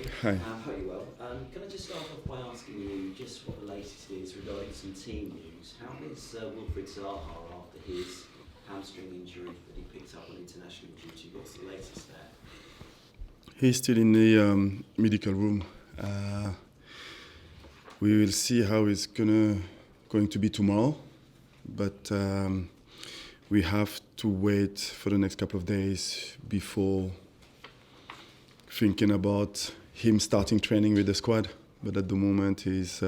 Patrick. Hi. Hope you're well. Can I just start off by asking you just what the latest is regarding some team news? How is Wilfried Zaha after his hamstring injury that he picked up on international duty? What's the latest there? He's still in the medical room. We will see how it's going to be tomorrow, but we have to wait for the next couple of days before thinking about him starting training with the squad. But at the moment, he's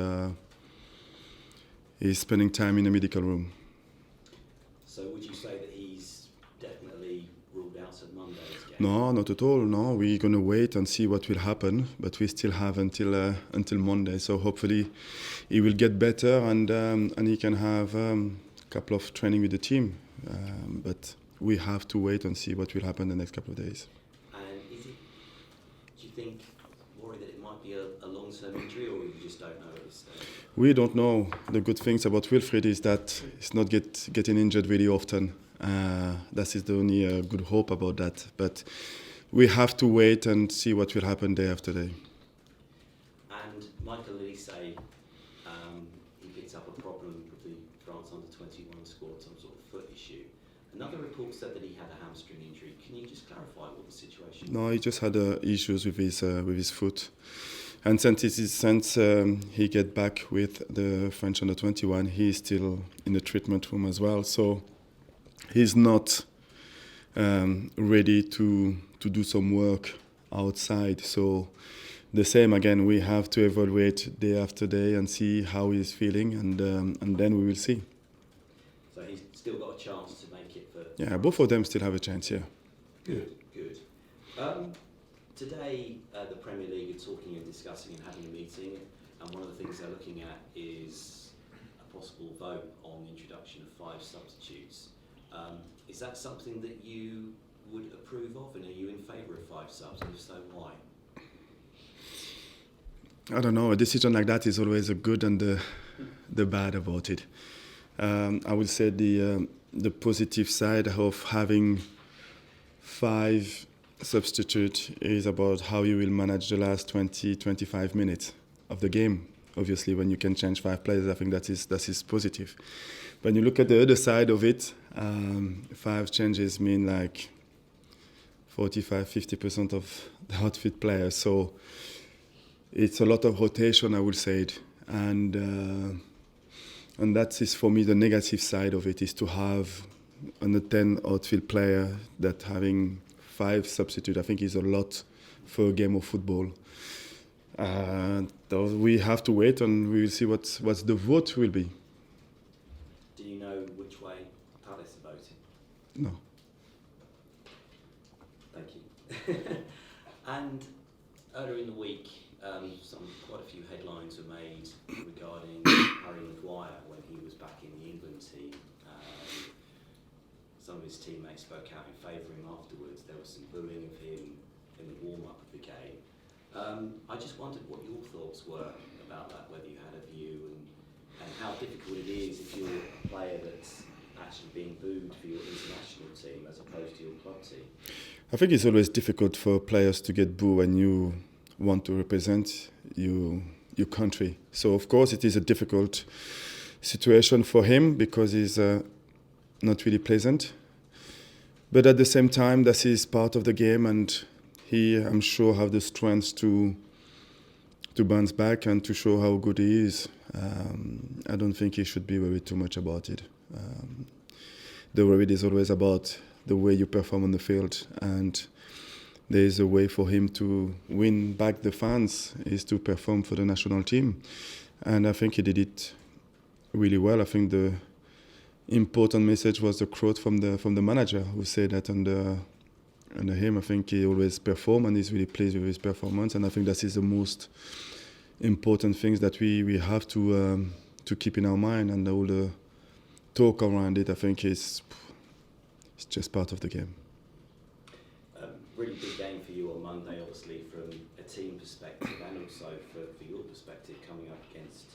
spending time in the medical room. So would you say that he's definitely ruled out at Monday's game? No, not at all. No, we're going to wait and see what will happen, but we still have until Monday. So hopefully he will get better and he can have a couple of training with the team. But we have to wait and see what will happen the next couple of days. And do you think, worried that it might be a long-term injury, or you just don't know at this stage? We don't know. The good things about Wilfried is that he's not getting injured really often. That is the only good hope about that. But we have to wait and see what will happen day after day. And Mikel Arteta, he picked up a problem with the France under-21 squad, some sort of foot issue. Another report said that he had a hamstring injury. Can you just clarify what the situation is? No, he just had issues with his foot. And since he get back with the French under-21, he's still in the treatment room as well. So he's not ready to do some work outside. So the same again, we have to evaluate day after day and see how he's feeling, and then we will see. So he's still got a chance to make it for... Yeah, both of them still have a chance, yeah. Good. Today, the Premier League are talking and discussing and having a meeting, and one of the things they're looking at is a possible vote on the introduction of 5 substitutes. Is that something that you would approve of, and are you in favour of 5 subs, and if so, why? I don't know, a decision like that is always a good and the bad about it. I would say the positive side of having 5 substitute is about how you will manage the last 20-25 minutes of the game. Obviously, when you can change 5 players, I think that is positive. When you look at the other side of it, 5 changes mean like 45-50% of the outfield players. So it's a lot of rotation, I would say, and that is for me the negative side of it, is to have a 10 outfield player that having 5 substitute, I think, is a lot for a game of football. We have to wait and we will see what the vote will be. Do you know which way Palace are voting? No. Thank you. And earlier in the week, quite a few headlines were made regarding Harry Maguire when he was back in the England team. Some of his teammates spoke out in favour of him afterwards. There was some booing of him in the warm-up of the game. I just wondered what your thoughts were about that, whether you had a view, and how difficult it is if you're a player that's actually being booed for your international team as opposed to your club team. I think it's always difficult for players to get booed when you want to represent your country. So of course it is a difficult situation for him because he's not really pleasant. But at the same time, this is part of the game, and he, I'm sure, have the strength to bounce back and to show how good he is. I don't think he should be worried too much about it. The worry is always about the way you perform on the field, and there is a way for him to win back the fans, is to perform for the national team. And I think he did it really well. I think the important message was the quote from the manager, who said that under him, I think he always performed and he's really pleased with his performance. And I think that is the most important things that we have to keep in our mind, and all the talk around it, I think it's just part of the game. Really big game for you on Monday, obviously, from a team perspective and also for your perspective, coming up against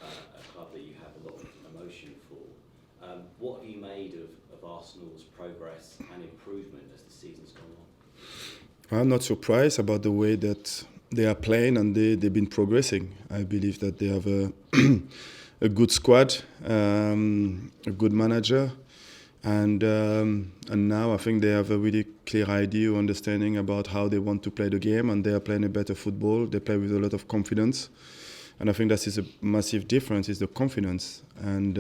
a club that you have a lot of emotion for. What have you made of Arsenal's progress and improvement as the season's gone on? I'm not surprised about the way that they are playing and they've been progressing. I believe that they have a good squad, a good manager, and now I think they have a really clear idea, understanding about how they want to play the game, and they are playing a better football. They play with a lot of confidence, and I think that is a massive difference, is the confidence. And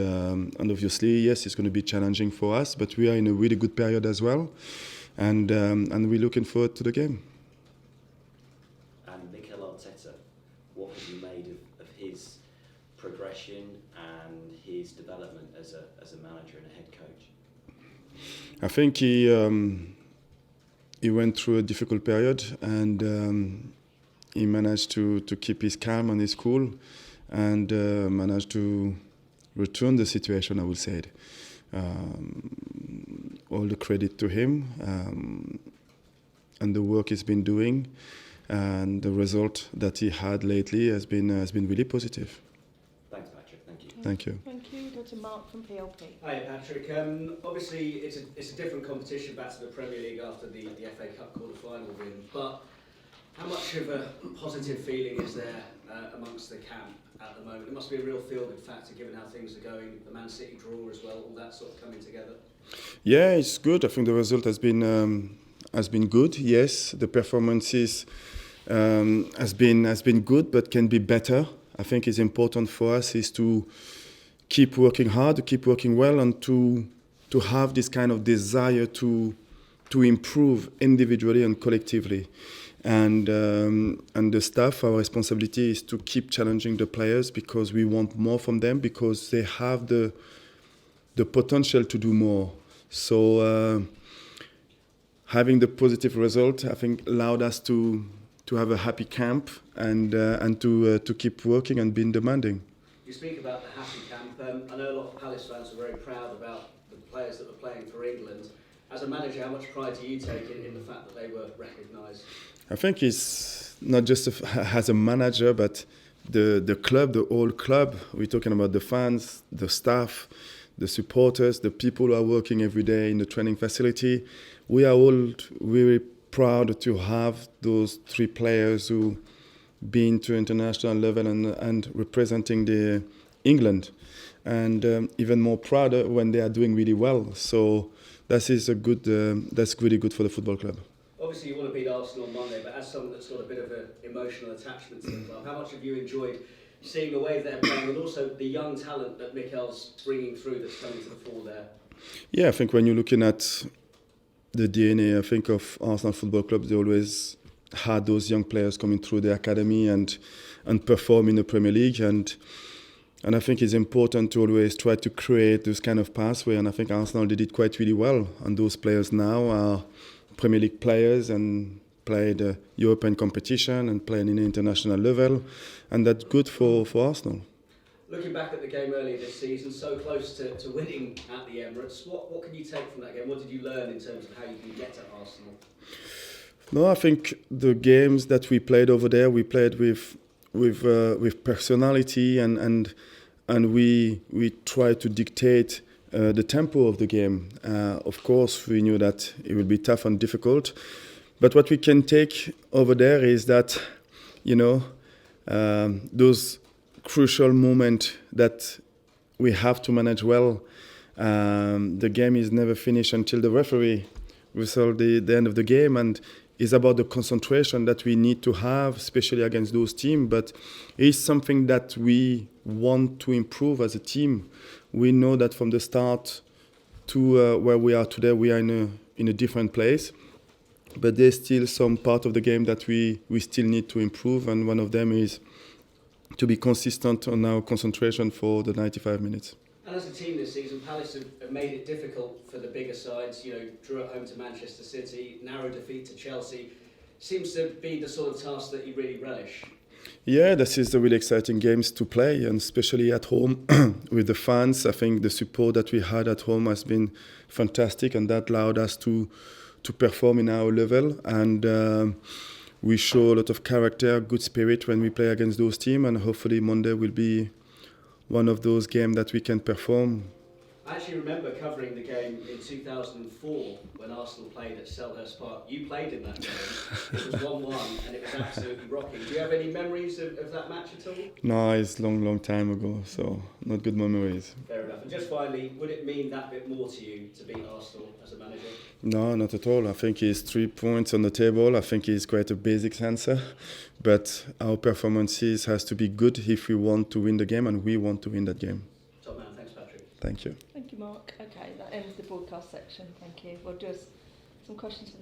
obviously, yes, it's going to be challenging for us, but we are in a really good period as well, and we're looking forward to the game. And Mikel Arteta, what have you made of his progression and his development as a manager and a head coach? I think he went through a difficult period, and he managed to keep his calm and his cool, and managed to return the situation, I would say. All the credit to him, and the work he's been doing, and the result that he had lately has been really positive. Thanks, Patrick. Thank you. Thank you. Thank you. Go to Mark from PLP. Hi, Patrick. Obviously, it's a different competition back to the Premier League after the FA Cup quarter-final win. But how much of a positive feeling is there amongst the camp at the moment? It must be a real feel-good factor given how things are going. The Man City draw as well, all that sort of coming together. Yeah, it's good. I think the result has been good. Yes, the performances has been good, but can be better. I think it's important for us is to keep working hard, to keep working well, and to have this kind of desire to improve individually and collectively. And the staff, our responsibility is to keep challenging the players, because we want more from them, because they have the potential to do more. So having the positive result, I think, allowed us to have a happy camp and to keep working and being demanding. You speak about the happy camp. I know a lot of Palace fans are very proud about the players that were playing for England. As a manager, how much pride do you take in the fact that they were recognised? I think it's not just as a manager, but the club, the whole club. We're talking about the fans, the staff, the supporters, the people who are working every day in the training facility. We are all very proud to have those three players who been to international level and representing the England, and even more proud when they are doing really well. So that is a good. That's really good for the football club. Obviously, you want to beat Arsenal on Monday, but as someone that's got a bit of an emotional attachment to the club, how much have you enjoyed seeing the way they're playing, and also the young talent that Mikel's bringing through that's coming to the fore there? Yeah, I think when you're looking at the DNA, I think of Arsenal Football Club, they always had those young players coming through the academy and perform in the Premier League, and I think it's important to always try to create this kind of pathway, and I think Arsenal did it quite really well, and those players now are Premier League players and play the European competition and playing in the international level, and that's good for Arsenal. Looking back at the game earlier this season, so close to winning at the Emirates, what can you take from that game? What did you learn in terms of how you can get to Arsenal? No, I think the games that we played over there, we played with personality, and we tried to dictate the tempo of the game. Of course, we knew that it would be tough and difficult, but what we can take over there is that, those crucial moments that we have to manage well. The game is never finished until the referee whistles the end of the game, and it's about the concentration that we need to have, especially against those teams. But it's something that we want to improve as a team. We know that from the start to where we are today, we are in a different place. But there's still some part of the game that we still need to improve, and one of them is to be consistent on our concentration for the 95 minutes. And as a team this season, Palace have made it difficult for the bigger sides. Drew at home to Manchester City, narrow defeat to Chelsea. Seems to be the sort of task that you really relish. Yeah, this is the really exciting games to play, and especially at home with the fans. I think the support that we had at home has been fantastic, and that allowed us to perform in our level. And we show a lot of character, good spirit when we play against those teams, and hopefully Monday will be one of those games that we can perform I actually remember covering the game in 2004 when Arsenal played at Selhurst Park. You played in that game. It was 1-1 and it was absolutely rocking. Do you have any memories of that match at all? No, it's long time ago, so not good memories. Fair enough. And just finally, would it mean that bit more to you to beat Arsenal as a manager? No, not at all. I think it's 3 points on the table. I think it's quite a basic answer. But our performances has to be good if we want to win the game, and we want to win that game. Top man, thanks Patrick. Thank you. Thank you, Mark. Okay, that ends the broadcast section. Thank you. We'll do some questions for the